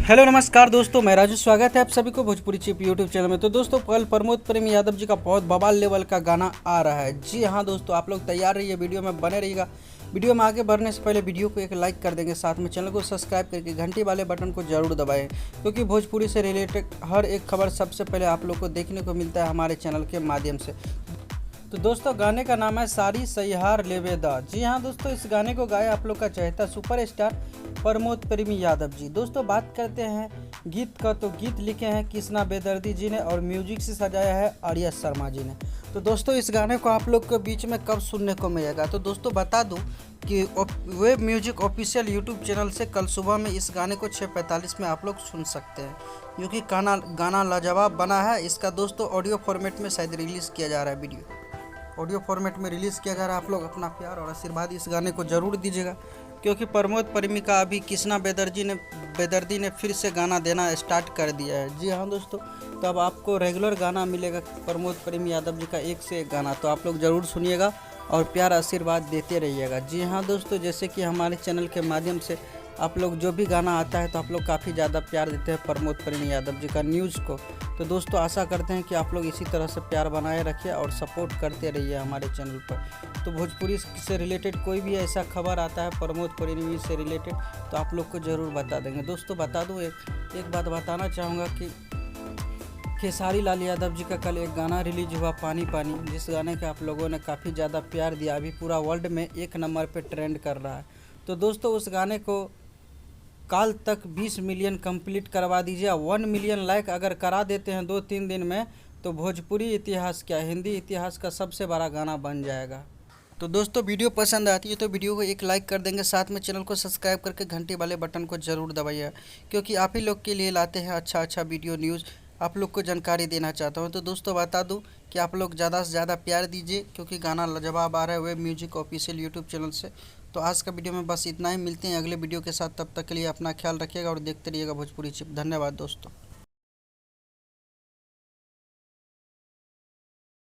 Hello नमस्कार दोस्तों, मैं राजू। स्वागत है आप सभी को भोजपुरी चिप यूट्यूब चैनल में। तो दोस्तों, कल प्रमोद प्रेम यादव जी का बहुत बवाल लेवल का गाना आ रहा है। जी हाँ दोस्तों, आप लोग तैयार रहिए, वीडियो में बने रहिएगा। वीडियो में आगे बढ़ने से पहले वीडियो को एक लाइक कर देंगे, साथ में चैनल को सब्सक्राइब करके घंटी वाले बटन को जरूर दबाएं, क्योंकि भोजपुरी से रिलेटेड हर एक खबर सबसे पहले आप लोग को देखने को मिलता है हमारे चैनल के माध्यम से। तो दोस्तों, गाने का नाम है सारी सहिहार लेवेदा। जी हाँ दोस्तों, इस गाने को गाया आप लोग का चहेता सुपरस्टार प्रमोद प्रेमी यादव जी। दोस्तों, बात करते हैं गीत का, तो गीत लिखे हैं कृष्णा बेदर्दी जी ने और म्यूजिक से सजाया है आर्या शर्मा जी ने। तो दोस्तों, इस गाने को आप लोग के बीच में कब सुनने को मिलेगा, तो दोस्तों बता दूं कि web music official YouTube channel से कल सुबह में इस गाने को 6:45 में आप लोग सुन सकते हैं, क्योंकि गाना लाजवाब बना है। इसका दोस्तों ऑडियो फॉर्मेट में शायद रिलीज़ किया जा रहा है, वीडियो ऑडियो फॉर्मेट में रिलीज़ किया जा रहा है। आप लोग अपना प्यार और आशीर्वाद इस गाने को ज़रूर दीजिएगा, क्योंकि प्रमोद प्रेमी का अभी कृष्णा बेदर्दी ने फिर से गाना देना स्टार्ट कर दिया है। जी हाँ दोस्तों, तो अब आपको रेगुलर गाना मिलेगा प्रमोद प्रेमी यादव जी का, एक से एक गाना। तो आप लोग ज़रूर सुनिएगा और प्यार आशीर्वाद देते रहिएगा। जी हाँ दोस्तों, जैसे कि हमारे चैनल के माध्यम से आप लोग जो भी गाना आता है तो आप लोग काफ़ी ज़्यादा प्यार देते हैं प्रमोद प्रेमी यादव जी का न्यूज़ को। तो दोस्तों, आशा करते हैं कि आप लोग इसी तरह से प्यार बनाए रखिए और सपोर्ट करते रहिए हमारे चैनल पर। तो भोजपुरी से रिलेटेड कोई भी ऐसा खबर आता है प्रमोद प्रेमी से रिलेटेड, तो आप लोग को ज़रूर बता देंगे। दोस्तों, बता दूँ, एक बात बताना चाहूँगा कि खेसारी लाल यादव जी का कल एक गाना रिलीज हुआ, पानी पानी, जिस गाने का आप लोगों ने काफ़ी ज़्यादा प्यार दिया, अभी पूरा वर्ल्ड में 1 नंबर पे ट्रेंड कर रहा है। तो दोस्तों, उस गाने को काल तक 20 मिलियन कंप्लीट करवा दीजिए। 1 मिलियन लाइक अगर करा देते हैं 2-3 दिन में, तो भोजपुरी इतिहास क्या, हिंदी इतिहास का सबसे बड़ा गाना बन जाएगा। तो दोस्तों, वीडियो पसंद आती है तो वीडियो को एक लाइक कर देंगे, साथ में चैनल को सब्सक्राइब करके घंटी वाले बटन को ज़रूर दबाइए, क्योंकि आप ही लोग के लिए लाते हैं अच्छा वीडियो न्यूज़, आप लोग को जानकारी देना चाहता हूं। तो दोस्तों, बता दूं कि आप लोग ज़्यादा से ज़्यादा प्यार दीजिए, क्योंकि गाना लाजवाब आ रहा है web music official YouTube channel से। तो आज का वीडियो में बस इतना ही, मिलते हैं अगले वीडियो के साथ। तब तक के लिए अपना ख्याल रखिएगा और देखते रहिएगा भोजपुरी चिप। धन्यवाद दोस्तों।